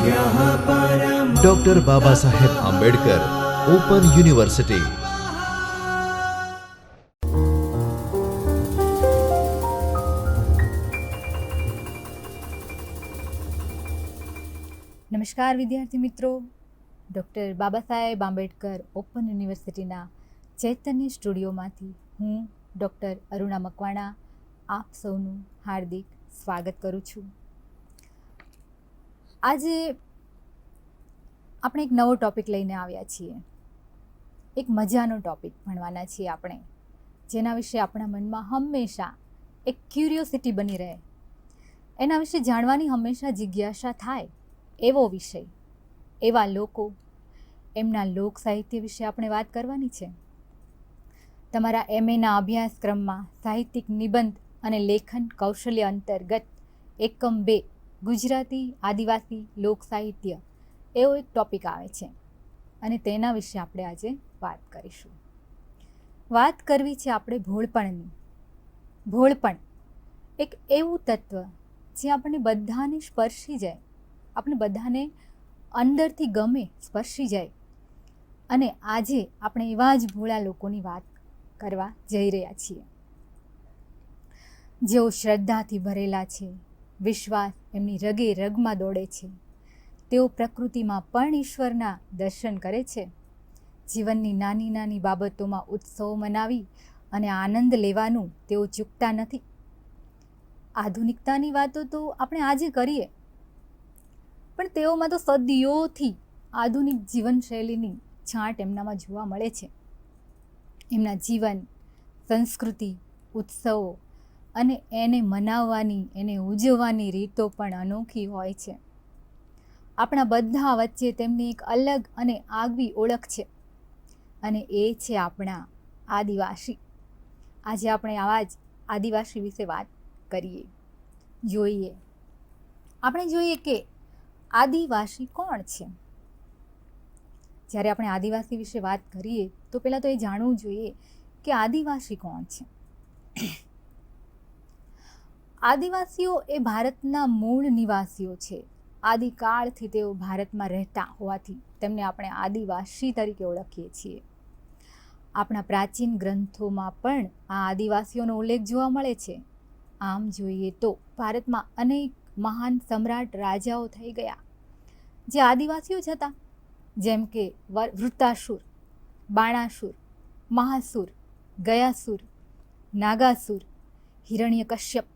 Doctor Baba Saheb Ambedkar open university. નમસ્કાર વિદ્યાર્થી મિત્રો, ડૉક્ટર બાબા સાહેબ આંબેડકર ઓપન યુનિવર્સિટીના ચૈતન્ય સ્ટુડિયોમાંથી હું ડૉક્ટર અરુણા મકવાણા આપ સૌનું હાર્દિક સ્વાગત કરું છું. આજે આપણે એક નવો ટૉપિક લઈને આવ્યા છીએ. એક મજાનો ટૉપિક ભણવાના છીએ આપણે, જેના વિશે આપણા મનમાં હંમેશા એક ક્યુરિયોસિટી બની રહે, એના વિશે જાણવાની હંમેશા જિજ્ઞાસા થાય એવો વિષય, એવા લોકો, એમના લોક સાહિત્ય વિશે આપણે વાત કરવાની છે. તમારા MA અભ્યાસક્રમમાં સાહિત્યિક નિબંધ અને લેખન કૌશલ્ય અંતર્ગત એકમ 2 ગુજરાતી આદિવાસી લોક સાહિત્ય એવો એક ટૉપિક આવે છે અને તેના વિશે આપણે આજે વાત કરીશું. વાત કરવી છે આપણે ભોળપણની. ભોળપણ એક એવું તત્વ જે આપણને બધાને સ્પર્શી જાય, આપણે બધાને અંદરથી ગમે, સ્પર્શી જાય. અને આજે આપણે એવા જ ભોળા લોકોની વાત કરવા જઈ રહ્યા છીએ, જેઓ શ્રદ્ધાથી ભરેલા છે, વિશ્વાસ એમની રગે રગમાં દોડે છે. તેઓ પ્રકૃતિમાં પણ ઈશ્વરના દર્શન કરે છે. જીવનની નાની નાની બાબતોમાં ઉત્સવ મનાવી અને આનંદ લેવાનું તેઓ ચૂકતા નથી. આધુનિકતાની વાતો તો આપણે આજે કરીએ, પણ તેઓમાં તો સદીઓથી આધુનિક જીવનશૈલીની છાંટ એમનામાં જોવા મળે છે. એમના જીવન, સંસ્કૃતિ, ઉત્સવો અને એને મનાવવાની, એને ઉજવવાની રીતો પણ અનોખી હોય છે. આપણા બધા વચ્ચે તેમની એક અલગ અને આગવી ઓળખ છે, અને એ છે આપણા આદિવાસી. આજે આપણે આવા જ આદિવાસી વિશે વાત કરીએ, જોઈએ. આપણે જોઈએ કે આદિવાસી કોણ છે. જ્યારે આપણે આદિવાસી વિશે વાત કરીએ તો પહેલાં તો એ જાણવું જોઈએ કે આદિવાસી કોણ છે. આદિવાસીઓ એ ભારતના મૂળ નિવાસીઓ છે. આદિકાળથી તેઓ ભારતમાં રહેતા હોવાથી તેમને આપણે આદિવાસી તરીકે ઓળખીએ છીએ. આપણા પ્રાચીન ગ્રંથોમાં પણ આ આદિવાસીઓનો ઉલ્લેખ જોવા મળે છે. આમ જોઈએ તો ભારતમાં અનેક મહાન સમ્રાટ રાજાઓ થઈ ગયા જે આદિવાસીઓ જ હતા, જેમ કે વૃત્તાસુર, બાણાસુર, મહાસુર, ગયાસુર, નાગાસુર, હિરણ્યકશ્યપ,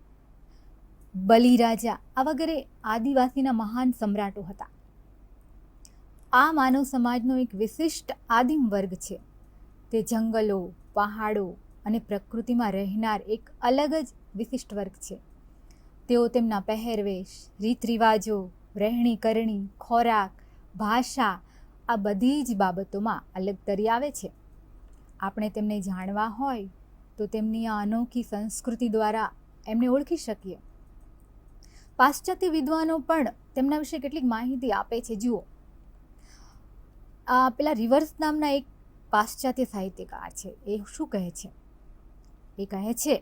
બલિરાજા આ વગેરે આદિવાસીના મહાન સમ્રાટો હતા. આ માનવ સમાજનો એક વિશિષ્ટ આદિમ વર્ગ છે. તે જંગલો, પહાડો અને પ્રકૃતિમાં રહેનાર એક અલગ જ વિશિષ્ટ વર્ગ છે. તેઓ તેમના પહેરવેશ, રીત રિવાજો, રહેણી કરણી, ખોરાક, ભાષા આ બધી જ બાબતોમાં અલગ તરી આવે છે. આપણે તેમને જાણવા હોય તો તેમની આ અનોખી સંસ્કૃતિ દ્વારા એમને ઓળખી શકીએ. પાશ્ચાત્ય વિદ્વાનો પણ તેમના વિશે કેટલીક માહિતી આપે છે. જુઓ, પેલા રિવર્સ નામના એક પાશ્ચાત્ય સાહિત્યકાર છે. એ શું કહે છે? એ કહે છે,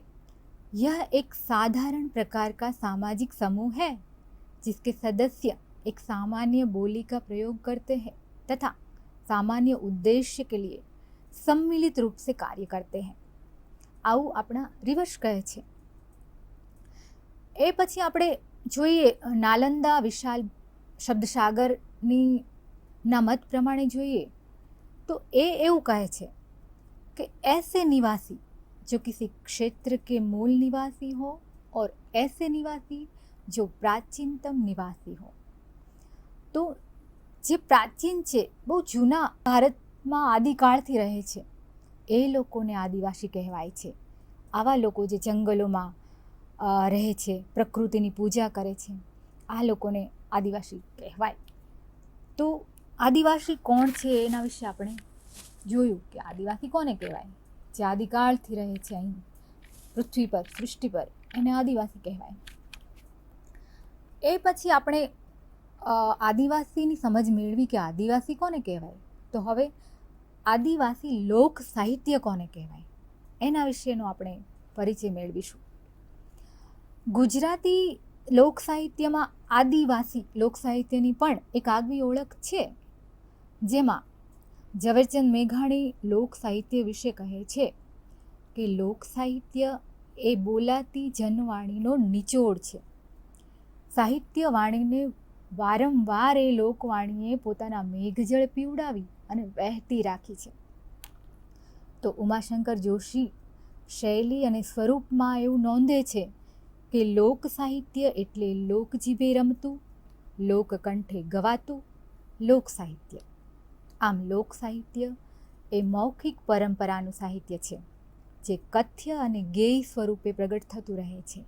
यह एक साधारण प्रकार का सामाजिक समूह है जिसके सदस्य एक सामान्य बोली का प्रयोग करते हैं तथा सामान्य उद्देश्य के लिए सम्मिलित रूप से कार्य करते हैं. આવું આપણા રિવર્સ કહે છે. એ પછી આપણે જોઈએ નાલંદા વિશાલ શબ્દસાગરની ના મત પ્રમાણે જોઈએ તો એ એવું કહે છે कि ऐसे निवासी जो किसी क्षेत्र के मूल निवासी हो और ऐसे निवासी जो प्राचीनतम निवासी हो. તો જે પ્રાચીન છે, બહુ જૂના ભારતમાં આદિકાળથી રહે છે, એ લોકોને આદિવાસી કહેવાય છે. આવા લોકો જે જંગલોમાં રહે છે, પ્રકૃતિની પૂજા કરે છે, આ લોકોને આદિવાસી કહેવાય. તો આદિવાસી કોણ છે એના વિશે આપણે જોયું કે આદિવાસી કોને કહેવાય. જે આદિકાળથી રહે છે અહીં પૃથ્વી પર, સૃષ્ટિ પર, એને આદિવાસી કહેવાય. એ પછી આપણે આદિવાસીની સમજ મેળવી કે આદિવાસી કોને કહેવાય. તો હવે આદિવાસી લોક સાહિત્ય કોને કહેવાય એના વિશેનો આપણે પરિચય મેળવીશું. ગુજરાતી લોક સાહિત્યમાં આદિવાસી લોક સાહિત્યની પણ એક આગવી ઓળખ છે, જેમાં ઝવેરચંદ મેઘાણી લોક સાહિત્ય વિશે કહે છે કે લોક સાહિત્ય એ બોલાતી જનવાણીનો નિચોડ છે. સાહિત્ય વાણીને વારંવાર એ લોકવાણીએ પોતાના મેઘજળ પીવડાવી અને વહેતી રાખી છે. તો ઉમાશંકર જોશી શૈલી અને સ્વરૂપમાં એવું નોંધે છે કે લોક સાહિત્ય એટલે લોકજીભે રમતું, લોકકંઠે ગવાતું લોક સાહિત્ય. આમ લોક સાહિત્ય એ મૌખિક પરંપરાનું સાહિત્ય છે, જે કથ્ય અને ગેય સ્વરૂપે પ્રગટ થતું રહે છે.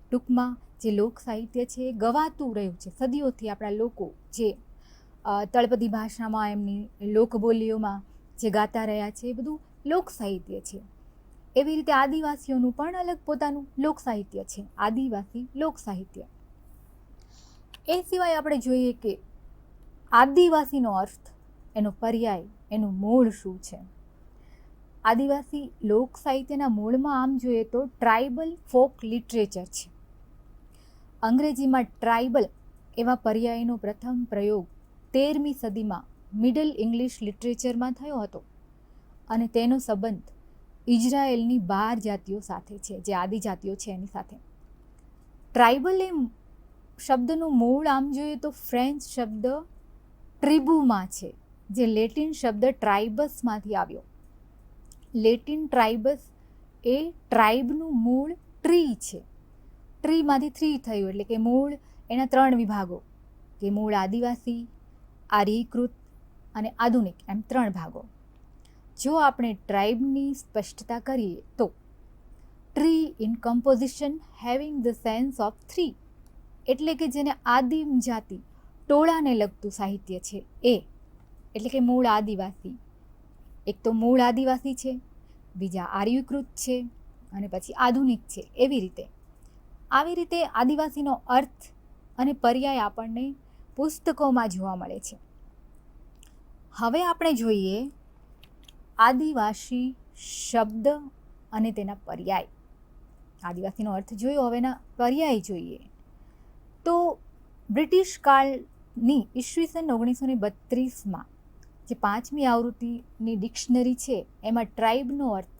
ટૂંકમાં જે લોક સાહિત્ય છે એ ગવાતું રહ્યું છે સદીઓથી. આપણા લોકો જે તળપદી ભાષામાં એમની લોકબોલીઓમાં જે ગાતા રહ્યા છે એ બધું લોક સાહિત્ય છે. એવી રીતે આદિવાસીઓનું પણ અલગ પોતાનું લોક સાહિત્ય છે, આદિવાસી લોક સાહિત્ય. એ સિવાય આપણે જોઈએ કે આદિવાસીનો અર્થ, એનો પર્યાય, એનું મૂળ શું છે. આદિવાસી લોક સાહિત્યના મૂળમાં આમ જોઈએ તો ટ્રાઇબલ ફોક લિટરેચર છે. અંગ્રેજીમાં ટ્રાઇબલ એવા પર્યાયનો પ્રથમ પ્રયોગ 13મી સદીમાં મિડલ ઇંગ્લિશ લિટરેચરમાં થયો હતો અને તેનો સંબંધ ઇઝરાયેલની 12 જાતિઓ સાથે છે, જે આદિજાતિઓ છે એની સાથે. ટ્રાઇબલ એ શબ્દનું મૂળ આમ જોઈએ તો ફ્રેન્ચ શબ્દ ટ્રીબુમાં છે, જે લેટિન શબ્દ ટ્રાઇબસમાંથી આવ્યો. લેટિન ટ્રાઇબસ એ ટ્રાઇબનું મૂળ ટ્રી છે. ટ્રીમાંથી થ્રી થયું, એટલે કે મૂળ એના 3 વિભાગો, કે મૂળ આદિવાસી, આર્યીકૃત અને આધુનિક, એમ 3 ભાગો. જો આપણે ટ્રાઇબની સ્પષ્ટતા કરીએ તો tree in composition having the sense of 3, એટલે કે જેને આદિમ જાતિ ટોળાને લગતું સાહિત્ય છે એ, એટલે કે મૂળ આદિવાસી. એક તો મૂળ આદિવાસી છે, બીજા આર્યીકૃત છે અને પછી આધુનિક છે. આવી રીતે આદિવાસીનો અર્થ અને પર્યાય આપણને પુસ્તકોમાં જોવા મળે છે. હવે આપણે જોઈએ આદિવાસી શબ્દ અને તેના પર્યાય. આદિવાસીનો અર્થ જોયો, હવેના પર્યાય જોઈએ. તો બ્રિટિશ કાળની ઈસવીસન 1932માં જે 5મી આવૃત્તિની ડિક્શનરી છે એમાં ટ્રાઇબનો અર્થ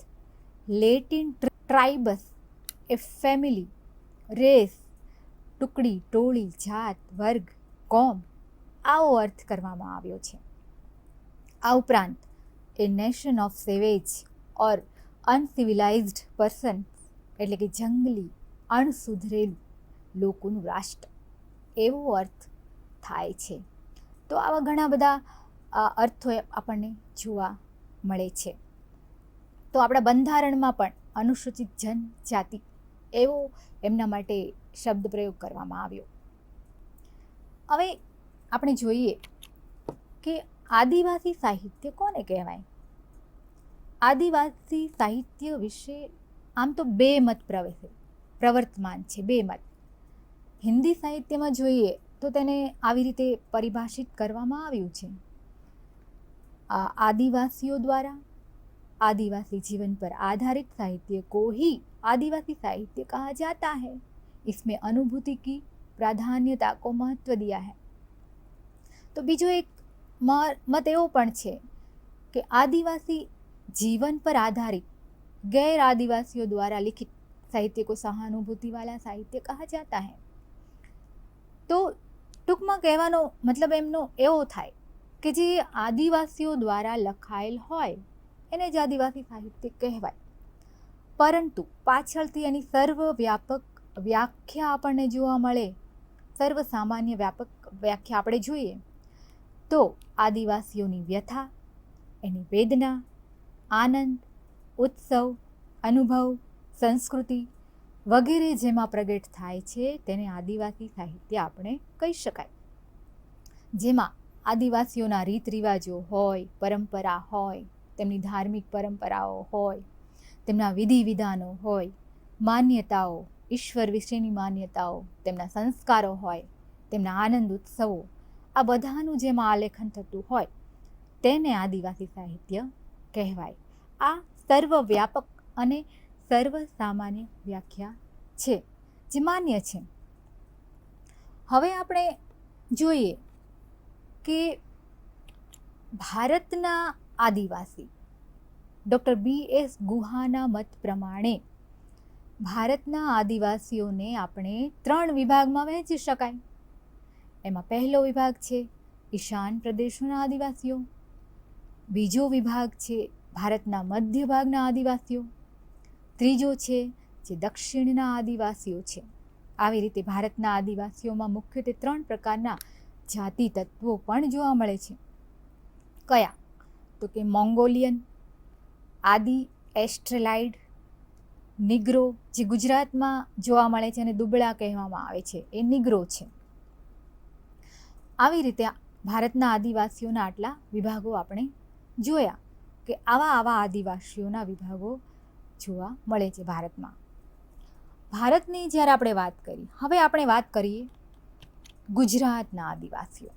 લેટિન ટ્રાઇબસ એ ફેમિલી, રેસ, ટુકડી, ટોળી, જાત, વર્ગ, કોમ, આવો અર્થ કરવામાં આવ્યો છે. આ ઉપરાંત a nation of savage or uncivilized persons, એટલે કે જંગલી, અણસુધરેલું લોકોનું રાષ્ટ્ર, એવો અર્થ થાય છે. તો આવા ઘણા બધા અર્થો આપણને જોવા મળે છે. તો આપણા બંધારણમાં પણ અનુસૂચિત જનજાતિ એવો એમના માટે શબ્દ પ્રયોગ કરવામાં આવ્યો. હવે આપણે જોઈએ કે આદિવાસી સાહિત્ય કોને કહેવાય. આદિવાસી સાહિત્ય વિશે આમ તો 2 મત પ્રવર્તમાન છે, 2 મત. હિન્દી સાહિત્યમાં જોઈએ તો તેને આવી રીતે પરિભાષિત કરવામાં આવ્યું છે. आदिवासियों द्वारा आदिवासी जीवन पर आधारित साहित्य को ही आदिवासी साहित्य कहा जाता है. इसमें अनुभूति की प्राधान्यता को महत्व दिया है. तो बीजो एक मत एवो पण छे कि आदिवासी जीवन पर आधारित गैर आदिवासियों द्वारा लिखित साहित्य को सहानुभूति वाला साहित्य कहा जाता है. तो टूंकमां कहेवानो मतलब एमनो एवो थाय કે જે આદિવાસીઓ દ્વારા લખાયેલ હોય એને જ આદિવાસી સાહિત્ય કહેવાય. પરંતુ પાછળથી એની સર્વવ્યાપક વ્યાખ્યા આપણને જોવા મળે. સર્વ સામાન્ય વ્યાપક વ્યાખ્યા આપણે જોઈએ તો આદિવાસીઓની વ્યથા, એની વેદના, આનંદ, ઉત્સવ, અનુભવ, સંસ્કૃતિ વગેરે જેમાં પ્રગટ થાય છે તેને આદિવાસી સાહિત્ય આપણે કહી શકાય. જેમાં આદિવાસીઓના રીત રિવાજો હોય, પરંપરા હોય, તેમની ધાર્મિક પરંપરાઓ હોય, તેમના વિધિ વિધાનો હોય, માન્યતાઓ, ઈશ્વર વિશેની માન્યતાઓ, તેમના સંસ્કારો હોય, તેમના આનંદ ઉત્સવો, આ બધાનું જેમાં આલેખન થતું હોય તેને આદિવાસી સાહિત્ય કહેવાય. આ સર્વવ્યાપક અને સર્વ સામાન્ય વ્યાખ્યા છે જે માન્ય છે. હવે આપણે જોઈએ કે ભારતના આદિવાસી ડૉક્ટર BS ગુહાના મત પ્રમાણે ભારતના આદિવાસીઓને આપણે 3 વિભાગમાં વહેંચી શકાય. એમાં પહેલો વિભાગ છે ઈશાન પ્રદેશોના આદિવાસીઓ, બીજો વિભાગ છે ભારતના મધ્ય ભાગના આદિવાસીઓ, ત્રીજો છે જે દક્ષિણના આદિવાસીઓ છે. આવી રીતે ભારતના આદિવાસીઓમાં મુખ્યત્વે 3 પ્રકારના જાતિ તત્વો પણ જોવા મળે છે. કયા? તો કે મોંગોલિયન, આદિ એસ્ટ્રેલાઇડ, નિગ્રો, જે ગુજરાતમાં જોવા મળે છે અને દુબળા કહેવામાં આવે છે, એ નિગ્રો છે. આવી રીતે ભારતના આદિવાસીઓના આટલા વિભાગો આપણે જોયા કે આવા આદિવાસીઓના વિભાગો જોવા મળે છે ભારતમાં. ભારતની જ્યારે આપણે વાત કરી, હવે આપણે વાત કરીએ ગુજરાતના આદિવાસીઓ.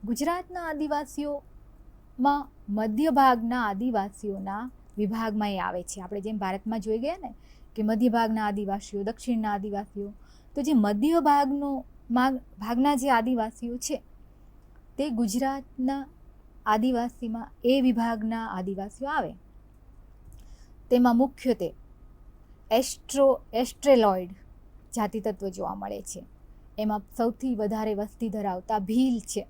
ગુજરાતના આદિવાસીઓમાં મધ્ય ભાગના આદિવાસીઓના વિભાગમાં એ આવે છે. આપણે જેમ ભારતમાં જોઈ ગયા ને કે મધ્ય ભાગના આદિવાસીઓ, દક્ષિણના આદિવાસીઓ, તો જે મધ્ય ભાગના જે આદિવાસીઓ છે તે ગુજરાતના આદિવાસીમાં એ વિભાગના આદિવાસીઓ આવે. તેમાં મુખ્યત્વે એસ્ટ્રેલોઇડ જાતિ તત્વ જોવા મળે છે. એમાં સૌથી વધારે વસ્તી ધરાવતા ભીલ છે.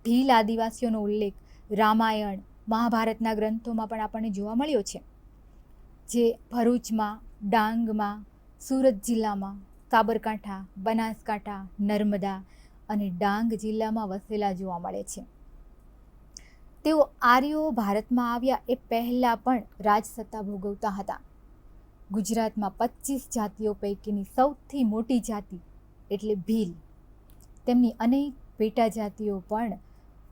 ભીલ આદિવાસીઓનો ઉલ્લેખ રામાયણ, મહાભારતના ગ્રંથોમાં પણ આપણને જોવા મળ્યો છે, જે ભરૂચમાં, ડાંગમાં, સુરત જિલ્લામાં, સાબરકાંઠા, બનાસકાંઠા, નર્મદા અને ડાંગ જિલ્લામાં વસેલા જોવા મળે છે. તેઓ આર્યો ભારતમાં આવ્યા એ પહેલાં પણ રાજસત્તા ભોગવતા હતા. ગુજરાતમાં 25 જાતિઓ પૈકીની સૌથી મોટી જાતિ એટલે ભીલ. તેમની અનેક પેટા જાતિઓ પણ,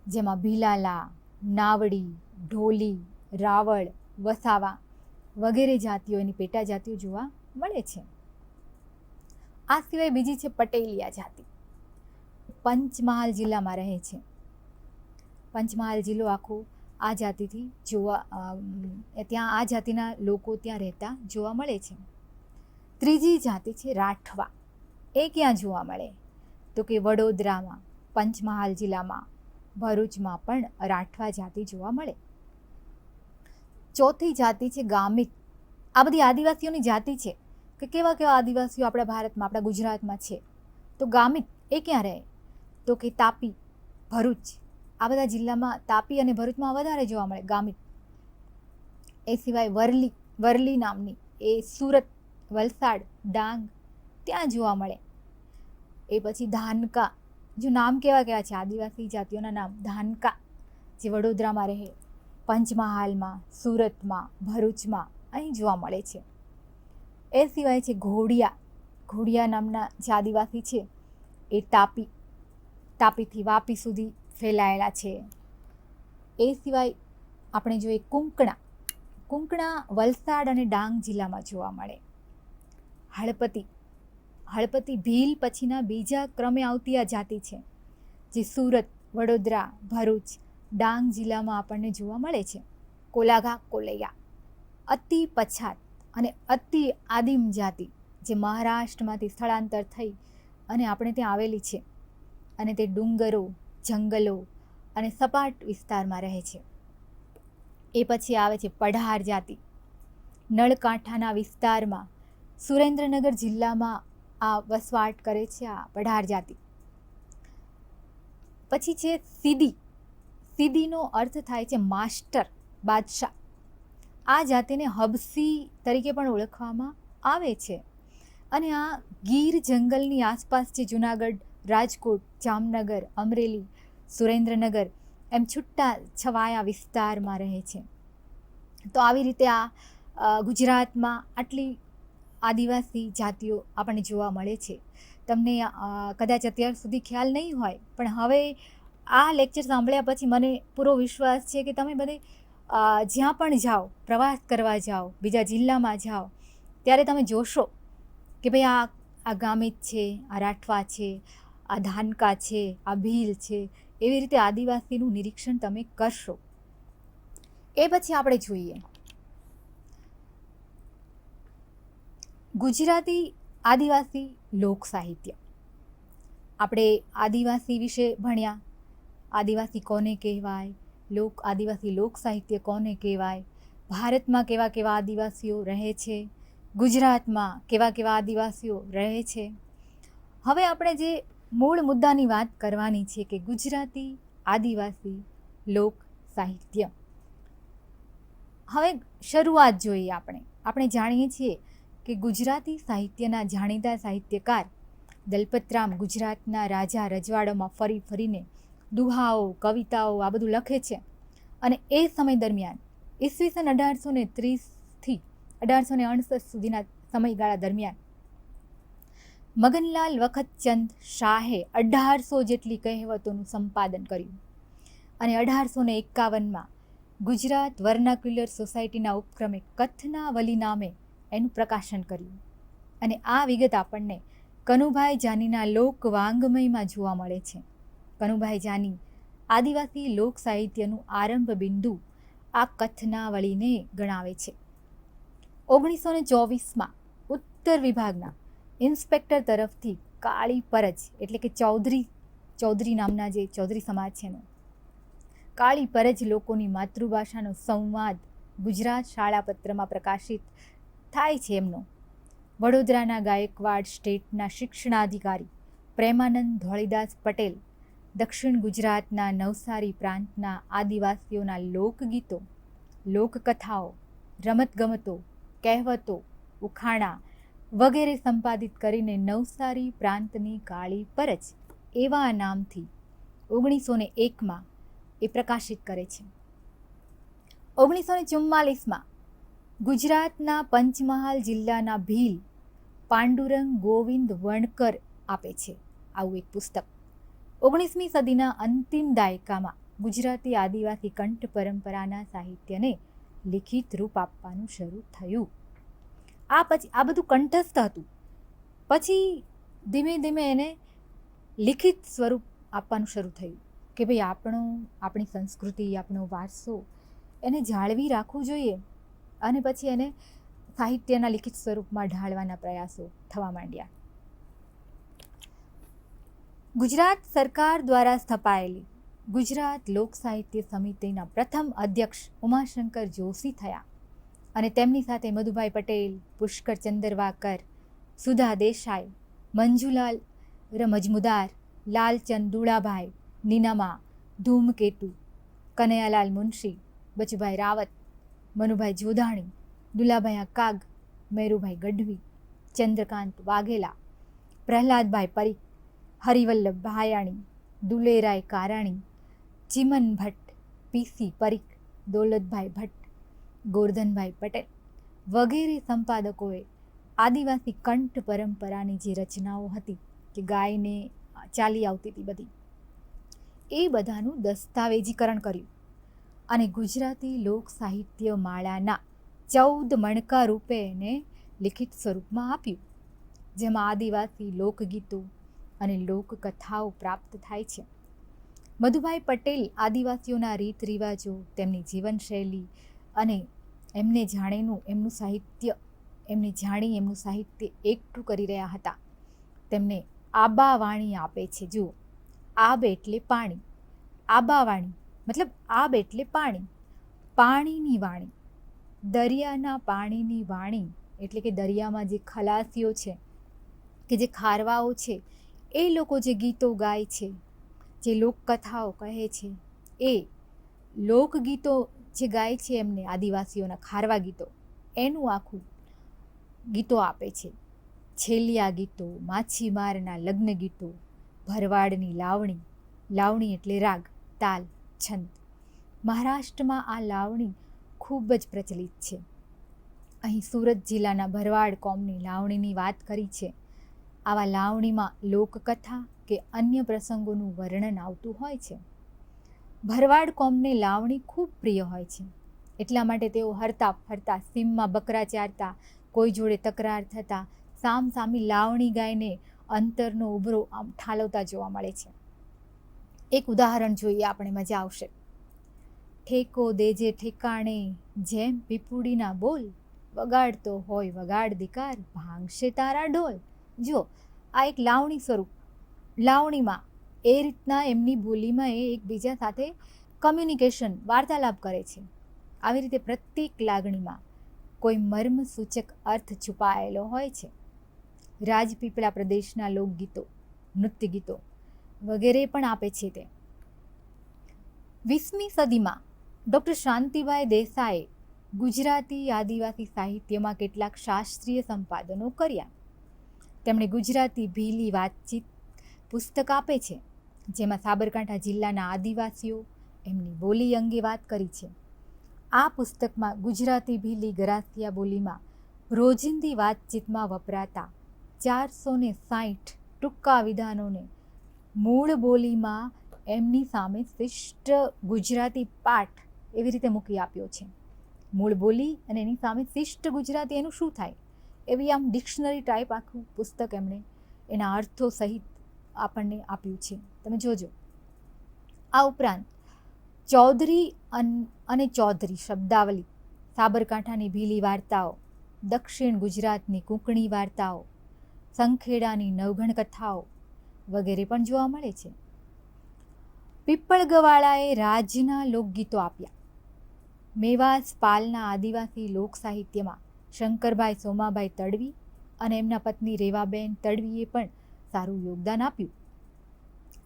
જેમાં ભીલાલા, નાવડી, ઢોલી, રાવળ, વસાવા વગેરે જાતિઓની પેટા જાતિઓ જોવા મળે છે. આ સિવાય બીજી છે પટેલિયા જાતિ. પંચમહાલ જિલ્લામાં રહે છે. પંચમહાલ જિલ્લો આખો આ જાતિથી ત્યાં આ જાતિના લોકો ત્યાં રહેતા જોવા મળે છે. ત્રીજી જાતિ છે રાઠવા. એ ક્યાં જોવા મળે? તો કે વડોદરામાં, પંચમહાલ જિલ્લામાં, ભરૂચમાં પણ રાઠવા જાતિ જોવા મળે. ચોથી જાતિ છે ગામિત. આ બધી આદિવાસીઓની જાતિ છે કે કેવા આદિવાસીઓ આપણા ભારતમાં, આપણા ગુજરાતમાં છે. તો ગામિત એ ક્યાં રહે? તો કે તાપી, ભરૂચ, આ બધા જિલ્લામાં, તાપી અને ભરૂચમાં વધારે જોવા મળે ગામિત. એ સિવાય વરલી નામની, એ સુરત, વલસાડ, ડાંગ ત્યાં જોવા મળે. એ પછી ધાનકા, જો નામ કેવા છે આદિવાસી જાતિઓના નામ, ધાનકા જે વડોદરામાં રહે, પંચમહાલમાં, સુરતમાં, ભરૂચમાં અહીં જોવા મળે છે. એ સિવાય છે ઘોડિયા નામના જે આદિવાસી છે એ તાપીથી વાપી સુધી ફેલાયેલા છે. એ સિવાય આપણે જોઈએ કુંકણા વલસાડ અને ડાંગ જિલ્લામાં જોવા મળે. હળપતિ ભીલ પછીના બીજા ક્રમે આવતી આ જાતિ છે, જે સુરત, વડોદરા, ભરૂચ, ડાંગ જિલ્લામાં આપણને જોવા મળે છે. કોલૈયા અતિ પછાત અને અતિ આદિમ જાતિ, જે મહારાષ્ટ્રમાંથી સ્થળાંતર થઈ અને આપણે ત્યાં આવેલી છે અને તે ડુંગરો, જંગલો અને સપાટ વિસ્તારમાં રહે છે. એ પછી આવે છે પઢાર જાતિ. નળકાંઠાના વિસ્તારમાં સુરેન્દ્રનગર જિલ્લામાં આ વસવાટ કરે છે આ પઢાર જાતિ. પછી છે સીદી. સીદીનો અર્થ થાય છે માસ્ટર, બાદશાહ. આ જાતિને હબસી તરીકે પણ ઓળખવામાં આવે છે અને આ ગીર જંગલની આસપાસ જે જુનાગઢ, રાજકોટ, જામનગર, અમરેલી, સુરેન્દ્રનગર એમ છૂટા છવાયા વિસ્તારમાં રહે છે. તો આવી રીતે આ ગુજરાતમાં આટલી આદિવાસી જાતિઓ આપણને જોવા મળે છે. તમને કદાચ અત્યાર સુધી ખ્યાલ નહીં હોય, પણ હવે આ લેક્ચર સાંભળ્યા પછી મને પૂરો વિશ્વાસ છે કે તમે બધે જ્યાં પણ જાઓ, પ્રવાસ કરવા જાઓ, બીજા જિલ્લામાં જાઓ, ત્યારે તમે જોશો કે ભાઈ આ ગામિત છે, આ રાઠવા છે, આ ધાનકા છે, આ ભીલ છે. એવી રીતે આદિવાસીનું નિરીક્ષણ તમે કરશો. એ પછી આપણે જોઈએ ગુજરાતી આદિવાસી લોક સાહિત્ય. આપણે આદિવાસી વિશે ભણ્યા. આદિવાસી કોને કહેવાય, આદિવાસી લોક સાહિત્ય કોને કહેવાય, ભારતમાં કેવા કેવા આદિવાસીઓ રહે છે, ગુજરાતમાં કેવા કેવા આદિવાસીઓ રહે છે. હવે આપણે જે મૂળ મુદ્દાની વાત કરવાની છે કે ગુજરાતી આદિવાસી લોક સાહિત્ય. હવે શરૂઆત જોઈએ. આપણે જાણીએ છીએ કે ગુજરાતી સાહિત્યના જાણીતા સાહિત્યકાર દલપતરામ ગુજરાતના રાજા રજવાડામાં ફરી ફરીને દુહાઓ, કવિતાઓ આ બધું લખે છે. અને એ સમય દરમિયાન ઈસવીસન 1830થી 1868 સુધીના સમયગાળા દરમિયાન મગનલાલ વખતચંદ શાહે 1800 જેટલી કહેવતોનું સંપાદન કર્યું. અને 1851માં ગુજરાત વર્નાક્યુલર સોસાયટીના ઉપક્રમે કથનાવલી નામે એનું પ્રકાશન કર્યું. અને આ વિગત આપણને કનુભાઈ જાનીના લોક વાંગ્મયમાં જોવા મળે છે. કનુભાઈ જાની આદિવાસી લોક સાહિત્યનું આરંભ બિંદુ આ કથનાવલીને ગણાવે છે. 1924માં ઉત્તર વિભાગના ઇન્સ્પેક્ટર તરફથી કાળી પરજ એટલે કે ચૌધરી નામના જે ચૌધરી સમાજ છે એનો કાળી પરજ લોકોની માતૃભાષાનો સંવાદ ગુજરાત શાળાપત્રમાં પ્રકાશિત થાય છે. એમનો વડોદરાના ગાયકવાડ સ્ટેટના શિક્ષણાધિકારી પ્રેમાનંદ ધોળીદાસ પટેલ દક્ષિણ ગુજરાતના નવસારી પ્રાંતના આદિવાસીઓના લોકગીતો, લોકકથાઓ, રમતગમતો, કહેવતો, ઉખાણા વગેરે સંપાદિત કરીને નવસારી પ્રાંતની કાળી પરજ એવા નામથી 1901માં એ પ્રકાશિત કરે છે. 1944માં ગુજરાતના પંચમહાલ જિલ્લાના ભીલ પાંડુરંગ ગોવિંદ વણકર આપે છે આવું એક પુસ્તક. 19મી સદીના અંતિમ દાયકામાં ગુજરાતી આદિવાસી કંઠ પરંપરાના સાહિત્યને લિખિત રૂપ આપવાનું શરૂ થયું. આ બધું કંઠસ્થ હતું. પછી ધીમે ધીમે એને લિખિત સ્વરૂપ આપવાનું શરૂ થયું કે ભાઈ આપણી સંસ્કૃતિ, આપણો વારસો એને જાળવી રાખવું જોઈએ. અને પછી એને સાહિત્યના લિખિત સ્વરૂપમાં ઢાળવાના પ્રયાસો થવા માંડ્યા. ગુજરાત સરકાર દ્વારા સ્થપાયેલી ગુજરાત લોક સાહિત્ય સમિતિના પ્રથમ અધ્યક્ષ ઉમાશંકર જોશી થયા. અને તેમની સાથે મધુભાઈ પટેલ, પુષ્કર ચંદરવાકર, સુધા દેસાઈ, મંજુલાલ મજમુદાર, લાલચંદ દુળાભાઈ, નીનામા, ધૂમકેતુ, કનૈયાલાલ મુનશી, બચુભાઈ રાવત, મનુભાઈ જોધાણી, દુલાભાઈ કાગ, મેરુભાઈ ગઢવી, ચંદ્રકાંત વાઘેલા, પ્રહલાદભાઈ પરીખ, હરિવલ્લભ ભાયાણી, દુલેરાય કારાણી, ચિમન ભટ્ટ, પીસી પરીખ, દોલતભાઈ ભટ્ટ, ગોરધનભાઈ પટેલ વગેરે સંપાદકોએ આદિવાસી કંઠ પરંપરાની જે રચનાઓ હતી કે ગાયને ચાલી આવતી હતી બધી, એ બધાનું દસ્તાવેજીકરણ કર્યું અને ગુજરાતી લોક સાહિત્ય માળાના 14 મણકા રૂપે એને લિખિત સ્વરૂપમાં આપ્યું, જેમાં આદિવાસી લોકગીતો અને લોકકથાઓ પ્રાપ્ત થાય છે. મધુભાઈ પટેલ આદિવાસીઓના રીત રિવાજો, તેમની જીવનશૈલી અને એમને જાણી એમનું સાહિત્ય એકઠું કરી રહ્યા હતા. તેમને આબાવાણી આપે છે. જુઓ, આબ એટલે પાણી, આબાવાણી મતલબ આબ એટલે પાણી, પાણીની વાણી, દરિયાના પાણીની વાણી એટલે કે દરિયામાં જે ખલાસીઓ છે કે જે ખારવાઓ છે એ લોકો જે ગીતો ગાય છે, જે લોકકથાઓ કહે છે, એ લોકગીતો જે ગાય છે એમને આદિવાસીઓના ખારવા ગીતો, એનું આખું ગીતો આપે છે. છેલિયા ગીતો, માછીમારના લગ્ન ગીતો, ભરવાડની લાવણી, લાવણી એટલે રાગ, તાલ, છંદ. મહારાષ્ટ્રમાં આ લાવણી ખૂબ જ પ્રચલિત છે. અહીં સુરત જિલ્લાના ભરવાડ કોમની લાવણીની વાત કરી છે. આવા લાવણીમાં લોકકથા કે અન્ય પ્રસંગોનું વર્ણન આવતું હોય છે. ભરવાડ કોમને લાવણી ખૂબ પ્રિય હોય છે. એટલા માટે તેઓ હરતા ફરતા, સીમમાં બકરા ચારતા, કોઈ જોડે તકરાર થતા સામસામી લાવણી ગાઈને અંતરનો ઉભરો આમ ઠાલવતા જોવા મળે છે. એક ઉદાહરણ જોઈએ આપણે, મજા આવશે. ઠેકો દેજે ઠેકાણે જેમ પીપુડીના બોલ, વગાડતો હોય વગાડ દીકાર, ભાંગશે તારા ઢોલ. જો આ એક લાવણી સ્વરૂપ લાવણીમાં એ રીતના એમની બોલીમાં એ એકબીજા સાથે કમ્યુનિકેશન વાર્તાલાપ કરે છે. આવી રીતે પ્રત્યેક લાગણીમાં કોઈ મર્મ સૂચક અર્થ છુપાયેલો હોય છે. રાજપીપળા પ્રદેશના લોકગીતો, નૃત્ય ગીતો વગેરે પણ આપે છે તે. 20મી સદીમાં ડૉક્ટર શાંતિભાઈ દેસાઈએ ગુજરાતી આદિવાસી સાહિત્યમાં કેટલાક શાસ્ત્રીય સંપાદનો કર્યા. તેમણે ગુજરાતી ભીલી વાતચીત પુસ્તક આપે છે, જેમાં સાબરકાંઠા જિલ્લાના આદિવાસીઓ એમની બોલી અંગે વાત કરી છે. આ પુસ્તકમાં ગુજરાતી ભીલી ગરાસિયા બોલીમાં રોજિંદી વાતચીતમાં વપરાતા 460 ટૂંકા વિધાનોને મૂળ બોલીમાં એમની સામે શિષ્ટ ગુજરાતી પાઠ એવી રીતે મૂકી આપ્યો છે. મૂળ બોલી અને એની સામે શિષ્ટ ગુજરાતી એનું શું થાય એવી આમ ડિક્શનરી ટાઈપ આખું પુસ્તક એમણે એના અર્થો સહિત આપણને આપ્યું છે. તમે જોજો. આ ઉપરાંત ચૌધરી અને ચૌધરી શબ્દાવલી, સાબરકાંઠાની ભીલી વાર્તાઓ, દક્ષિણ ગુજરાતની કૂંકણી વાર્તાઓ, સંખેડાની નવઘણ કથાઓ વગેરે પણ જોવા મળે છે. પીપળગવાળાએ રાજના લોકગીતો આપ્યા. મેવાસ પાલના આદિવાસી લોક સાહિત્યમાં શંકરભાઈ સોમાભાઈ તડવી અને એમના પત્ની રેવાબેન તડવીએ પણ સારું યોગદાન આપ્યું.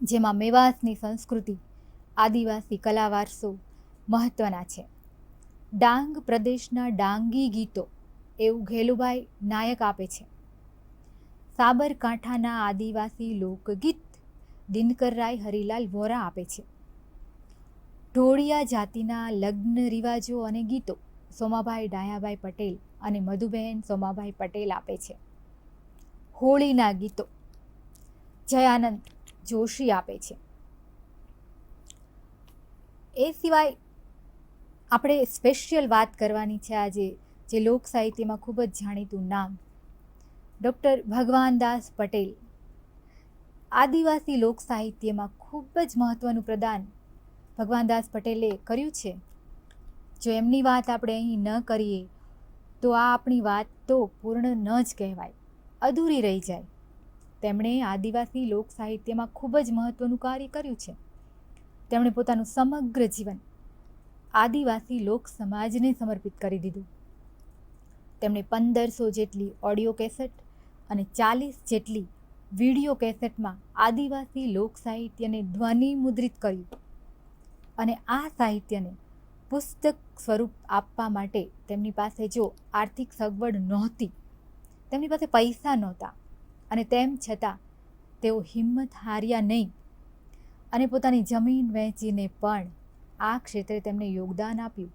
જેમાં મેવાસની સંસ્કૃતિ, આદિવાસી કલા વારસો મહત્ત્વના છે. ડાંગ પ્રદેશના ડાંગી ગીતો એવું ઘેલુભાઈ નાયક આપે છે. સાબરકાંઠાના આદિવાસી લોકગીત દિનકરરાય હરિલાલ વોરા આપે છે. ઢોળિયા જાતિના લગ્ન રિવાજો અને ગીતો સોમાભાઈ ડાયાભાઈ પટેલ અને મધુબહેન સોમાભાઈ પટેલ આપે છે. હોળીના ગીતો જયાનંદ જોશી આપે છે. એ સિવાય આપણે સ્પેશિયલ વાત કરવાની છે આજે જે લોક સાહિત્યમાં ખૂબ જ જાણીતું નામ ડૉક્ટર ભગવાનદાસ પટેલ. આદિવાસી લોક સાહિત્યમાં ખૂબ જ મહત્ત્વનું પ્રદાન ભગવાનદાસ પટેલે કર્યું છે. જો એમની વાત આપણે અહીં ન કરીએ તો આ આપણી વાત તો પૂર્ણ ન જ કહેવાય, અધૂરી રહી જાય. તેમણે આદિવાસી લોક સાહિત્યમાં ખૂબ જ મહત્ત્વનું કાર્ય કર્યું છે. તેમણે પોતાનું સમગ્ર જીવન આદિવાસી લોક સમાજને સમર્પિત કરી દીધું. તેમણે 1500 જેટલી ઓડિયો કેસેટ અને 40 જેટલી વિડીયો કેસેટમાં આદિવાસી લોક સાહિત્યને ધ્વનિ મુદ્રિત કર્યું. અને આ સાહિત્યને પુસ્તક સ્વરૂપ આપવા માટે તેમની પાસે જો આર્થિક સગવડ નહોતી, તેમની પાસે પૈસા નહોતા, અને તેમ છતાં તેઓ હિંમત હાર્યા નહીં અને પોતાની જમીન વહેંચીને પણ આ ક્ષેત્રે તેમણે યોગદાન આપ્યું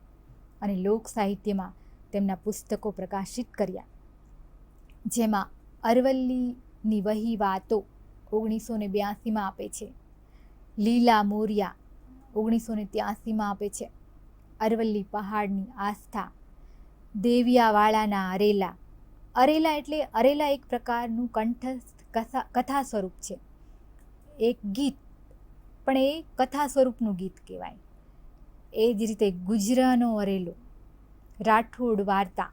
અને લોક સાહિત્યમાં તેમના પુસ્તકો પ્રકાશિત કર્યા. જેમાં અરવલ્લીની વહી વાતો 1982માં આપે છે. લીલા મોરિયા 1983માં આપે છે. અરવલ્લી પહાડની આસ્થા, દેવિયાવાળાના અરેલા. અરેલા એટલે અરેલા એક પ્રકારનું કંઠસ્થ કથા સ્વરૂપ છે. એક ગીત, પણ એ કથા સ્વરૂપનું ગીત કહેવાય. એ જ રીતે ગુજરાનો અરેલો, રાઠોડ વાર્તા,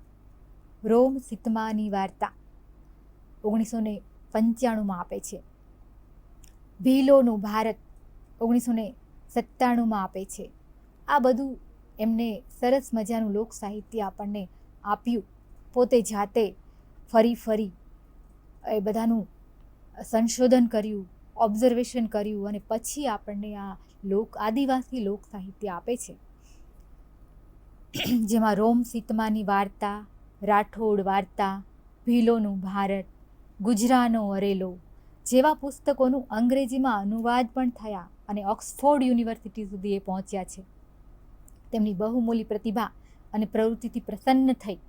રોમ સીતમાની વાર્તા 1995માં આપે છે. ભીલોનું ભારત 1997માં આપે છે. આ બધું એમને સરસ મજાનું લોક સાહિત્ય આપણને આપ્યું. પોતે જાતે ફરી એ બધાનું સંશોધન કર્યું, ઓબ્ઝર્વેશન કર્યું અને પછી આપણને આ આદિવાસી લોક સાહિત્ય આપે છે. જેમાં રોમ સીતમાની વાર્તા, રાઠોડ વાર્તા, ભીલોનું ભારત, ગુજરાનો અરેલો જેવા પુસ્તકોનું અંગ્રેજીમાં અનુવાદ પણ થયા અને ઓક્સફોર્ડ યુનિવર્સિટી સુધી એ પહોંચ્યા છે. તેમની બહુમૂલી પ્રતિભા અને પ્રવૃત્તિથી પ્રસન્ન થઈ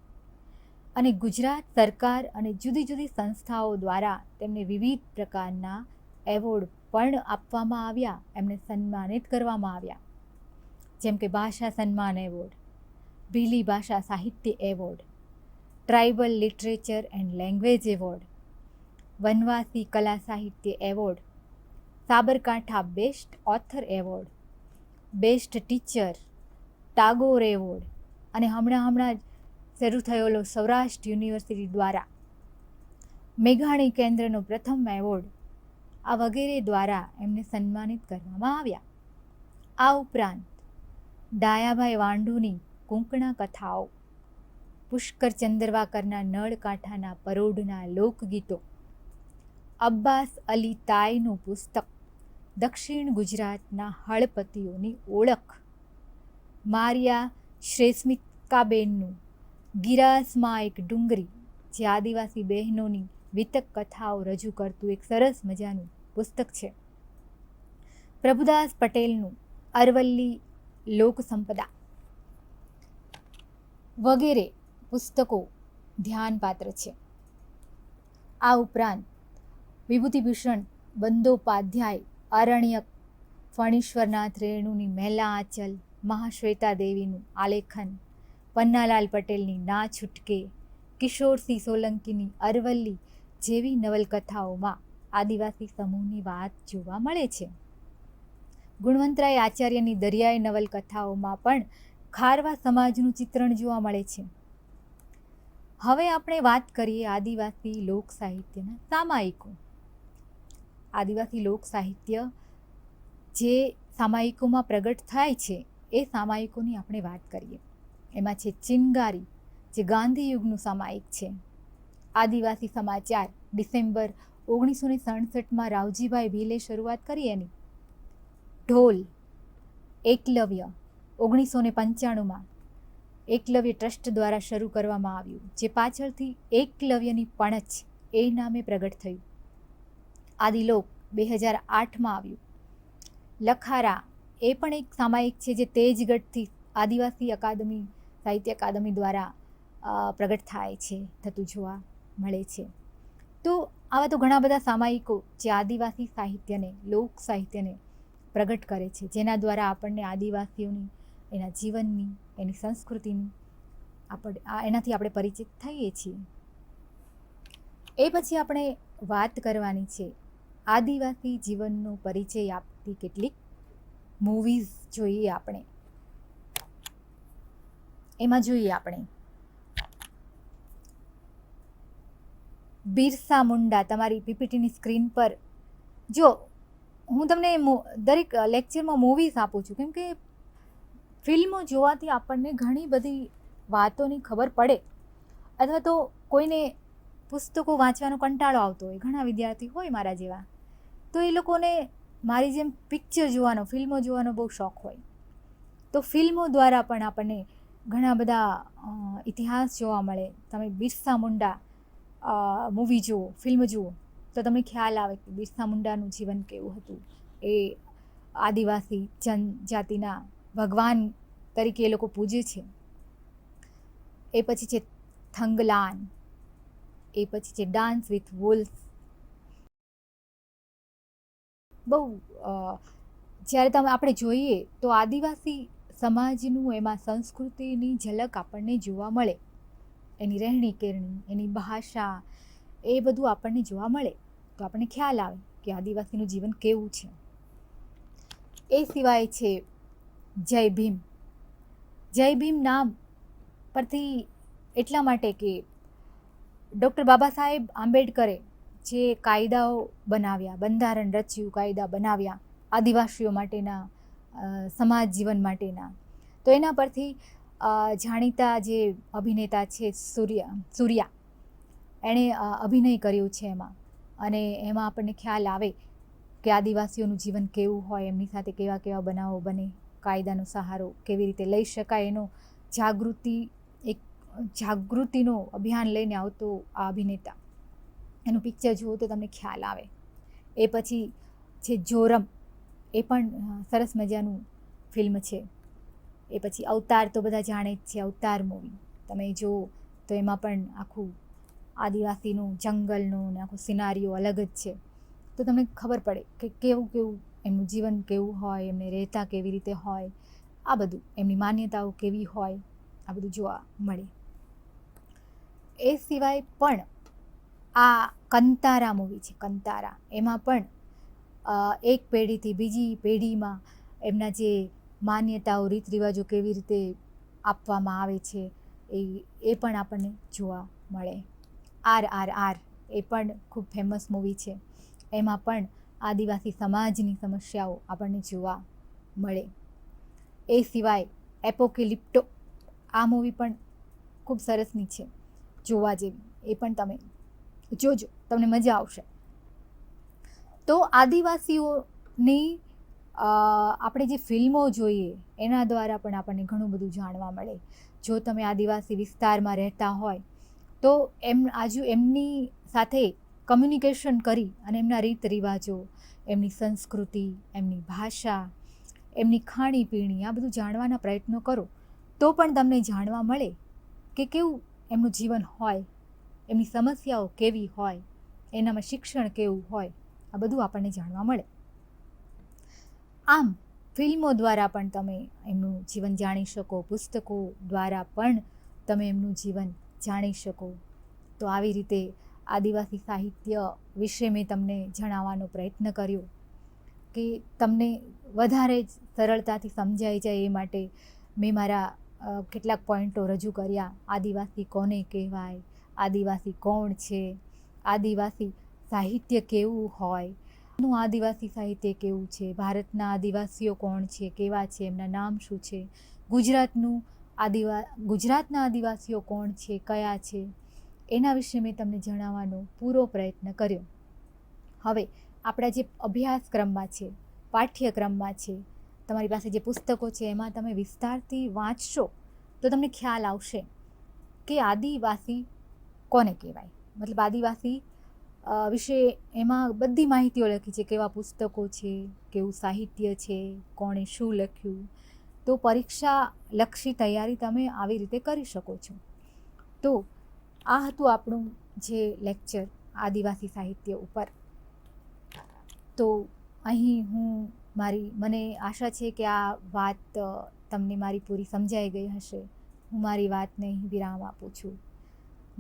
અને ગુજરાત સરકાર અને જુદી જુદી સંસ્થાઓ દ્વારા તેમને વિવિધ પ્રકારના એવોર્ડ પણ આપવામાં આવ્યા, એમને સન્માનિત કરવામાં આવ્યા. જેમ કે ભાષા સન્માન એવોર્ડ, ભીલી ભાષા સાહિત્ય award, tribal literature and language award, વનવાસી કલા સાહિત્ય award, Sabarkantha best author award, best teacher, Tagore award અને હમણાં શરૂ થયેલો સૌરાષ્ટ્ર યુનિવર્સિટી દ્વારા મેઘાણી કેન્દ્રનો પ્રથમ એવોર્ડ. આ વગેરે દ્વારા એમને સન્માનિત કરવામાં આવ્યા. આ ઉપરાંત ડાયાભાઈ વાંઢુની કુંકણા કથાઓ, પુષ્કર ચંદ્રવાકરના નળકાંઠાના પરોઢના લોકગીતો, અબ્બાસ અલી તાઈનું પુસ્તક દક્ષિણ ગુજરાતના હળપતિઓની ઓળખ, મારિયા શ્રેસ્મિકાબેનનું ગિરાસમાં એક ડુંગરી, જે આદિવાસી બહેનોની વિતક કથાઓ રજૂ કરતું એક સરસ મજાનું પુસ્તક છે, પ્રભુદાસ પટેલનું અરવલ્લી લોકસંપદા વગેરે પુસ્તકો ધ્યાનપાત્ર છે. આ ઉપરાંત વિભૂતિભૂષણ બંદોપાધ્યાય અરણ્યક, ફણીશ્વરનાથ રેણુની મહેલા આંચલ, મહાશ્વેતા દેવીનું આલેખન, પન્નાલાલ પટેલની ના છૂટકે, કિશોરસિંહ સોલંકીની અરવલ્લી જેવી નવલકથાઓમાં આદિવાસી સમૂહની વાત જોવા મળે છે. ગુણવંતરાય આચાર્યની દરિયાઈ નવલકથાઓમાં પણ ખારવા સમાજનું ચિત્રણ જોવા મળે છે. હવે આપણે વાત કરીએ આદિવાસી લોક સાહિત્યના સામાયિકો. આદિવાસી લોક સાહિત્ય જે સામાયિકોમાં પ્રગટ થાય છે એ સામાયિકોની આપણે વાત કરીએ. એમાં છે ચિનગારી, જે ગાંધી યુગનું સામાયિક છે. આદિવાસી સમાચાર, ડિસેમ્બર 1967માં રાવજીભાઈ ભીલે શરૂઆત કરી એની. ઢોલ, એકલવ્ય 1995માં એકલવ્ય ટ્રસ્ટ દ્વારા શરૂ કરવામાં આવ્યું, જે પાછળથી એકલવ્યની પણછ એ નામે પ્રગટ થયું. આદિલોક 2008માં આવ્યું. લખારા એ પણ એક સામાયિક છે જે તેજગઢથી આદિવાસી અકાદમી, સાહિત્ય અકાદમી દ્વારા પ્રગટ થાય છે, થતું જોવા મળે છે. તો આવા તો ઘણા બધા સામાયિકો જે આદિવાસી સાહિત્યને, લોક સાહિત્યને પ્રગટ કરે છે, જેના દ્વારા આપણને આદિવાસીઓની, એના જીવનની, એની સંસ્કૃતિની એનાથી આપણે પરિચિત થઈએ છીએ. એ પછી આપણે વાત કરવાની છે આદિવાસી જીવનનો પરિચય આપતી કેટલીક મૂવીઝ જોઈએ આપણે. એમાં જોઈએ આપણે બિરસા મુંડા. તમારી પીપીટીની સ્ક્રીન પર જો હું તમને દરેક લેક્ચરમાં મૂવીઝ આપું છું, કેમ કે ફિલ્મો જોવાથી આપણને ઘણી બધી વાતોની ખબર પડે, અથવા તો કોઈને પુસ્તકો વાંચવાનો કંટાળો આવતો હોય, ઘણા વિદ્યાર્થી હોય મારા જેવા, તો એ લોકોને મારી જેમ પિક્ચર જોવાનો, ફિલ્મો જોવાનો બહુ શોખ હોય. તો ફિલ્મો દ્વારા પણ આપણને ઘણા બધા ઇતિહાસ જોવા મળે. તમે બિરસા મુંડા મૂવી જુઓ, ફિલ્મ જુઓ, તો તમને ખ્યાલ આવે કે બિરસા મુંડાનું જીવન કેવું હતું. એ આદિવાસી જનજાતિના ભગવાન તરીકે એ લોકો પૂજે છે. એ પછી છે થંગલાન, એ પછી છે ડાન્સ વિથ વોલ્સ. બહુ જ્યારે આપણે જોઈએ તો આદિવાસી સમાજનું એમાં સંસ્કૃતિની ઝલક આપણને જોવા મળે. એની રહેણી કેરણી, એની ભાષા, એ બધું આપણને જોવા મળે, તો આપણને ખ્યાલ આવે કે આદિવાસીનું જીવન કેવું છે. એ સિવાય છે જય ભીમ. જય ભીમ નામ પરથી એટલા માટે કે ડૉક્ટર બાબા સાહેબ આંબેડકરે જે કાયદાઓ બનાવ્યા, બંધારણ રચ્યું, કાયદા બનાવ્યા આદિવાસીઓ માટેના, સમાજ જીવન માટેના, તો એના પરથી જાણીતા જે અભિનેતા છે સૂર્યા, એણે અભિનય કર્યો છે એમાં, અને એમાં આપણને ખ્યાલ આવે કે આદિવાસીઓનું જીવન કેવું હોય, એમની સાથે કેવા કેવા બનાવો બને, કાયદાનો સહારો કેવી રીતે લઈ શકાય, એનો જાગૃતિનો અભિયાન લઈને આવતો આ અભિનેતા, એનું પિક્ચર જુઓ તો તમને ખ્યાલ આવે. એ પછી છે જોરમ, એ પણ સરસ મજાનું ફિલ્મ છે. એ પછી અવતાર તો બધા જાણે જ છે, અવતાર મૂવી તમે જુઓ તો એમાં પણ આખું આદિવાસીનું, જંગલનું ને આખું સિનારીઓ અલગ જ છે. તો તમને ખબર પડે કે કેવું એમનું જીવન કેવું હોય, એમને રહેતા કેવી રીતે હોય, આ બધું એમની માન્યતાઓ કેવી હોય, આ બધું જોવા મળે. એ સિવાય પણ આ કંતારા મૂવી છે, કંતારા, એમાં પણ એક પેઢીથી બીજી પેઢીમાં એમના જે માન્યતાઓ, રીત રિવાજો કેવી રીતે આપવામાં આવે છે, એ પણ આપણને જોવા મળે. RRR એ પણ ખૂબ ફેમસ મૂવી છે. એમાં પણ આદિવાસી સમાજની સમસ્યાઓ આપણને જોવા મળે. એ સિવાય એપોકેલિપ્ટો આ મૂવી પણ ખૂબ સરસની છે, જોવા જેવી. એ પણ તમે જોજો, તમને મજા આવશે. તો આદિવાસીઓની આપણે જે ફિલ્મો જોઈએ એના દ્વારા પણ આપણને ઘણું બધું જાણવા મળે. જો તમે આદિવાસી વિસ્તારમાં રહેતા હોય તો એમની સાથે કમ્યુનિકેશન કરી અને એમના રીત રિવાજો, એમની સંસ્કૃતિ, એમની ભાષા, એમની ખાણીપીણી આ બધું જાણવાના પ્રયત્નો કરો તો પણ તમને જાણવા મળે કે કેવું એમનું જીવન હોય, એમની સમસ્યાઓ કેવી હોય, એનામાં શિક્ષણ કેવું હોય, આ બધું આપણને જાણવા મળે. આમ ફિલ્મો દ્વારા પણ તમે એમનું જીવન જાણી શકો, પુસ્તકો દ્વારા પણ તમે એમનું જીવન જાણી શકો. તો આવી રીતે આદિવાસી સાહિત્ય વિશે મેં તમને જણાવવાનો પ્રયત્ન કર્યો કે તમને વધારે જ સરળતાથી સમજાઈ જાય એ માટે મેં મારા કેટલાક પોઈન્ટો રજૂ કર્યા. આદિવાસી કોને કહેવાય, આદિવાસી કોણ છે, આદિવાસી સાહિત્ય કેવું હોય, આદિવાસી સાહિત્ય કેવું છે, ભારતના આદિવાસીઓ કોણ છે, કેવા છે, એમના નામ શું છે, ગુજરાતના આદિવાસીઓ કોણ છે, કયા છે, એના વિશે મેં તમને જણાવવાનો પૂરો પ્રયત્ન કર્યો. હવે આપણા જે અભ્યાસક્રમમાં છે, પાઠ્યક્રમમાં છે, તમારી પાસે જે પુસ્તકો છે એમાં તમે વિસ્તારથી વાંચશો તો તમને ખ્યાલ આવશે કે આદિવાસી કોને કહેવાય. મતલબ આદિવાસી વિશે એમાં બધી માહિતીઓ લખી છે, કેવા પુસ્તકો છે, કેવું સાહિત્ય છે, કોણે શું લખ્યું. તો પરીક્ષાલક્ષી તૈયારી તમે આવી રીતે કરી શકો છો. તો આ હતું આપણું જે લેક્ચર આદિવાસી સાહિત્ય ઉપર. તો અહીં મને આશા છે કે આ વાત તમને મારી પૂરી સમજાઈ ગઈ હશે. હું મારી વાતને અહીં વિરામ આપું છું.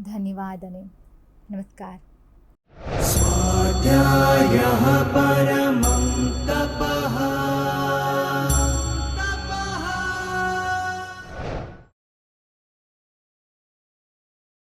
ધન્યવાદ અને નમસ્કાર. स्वाध्यायः परः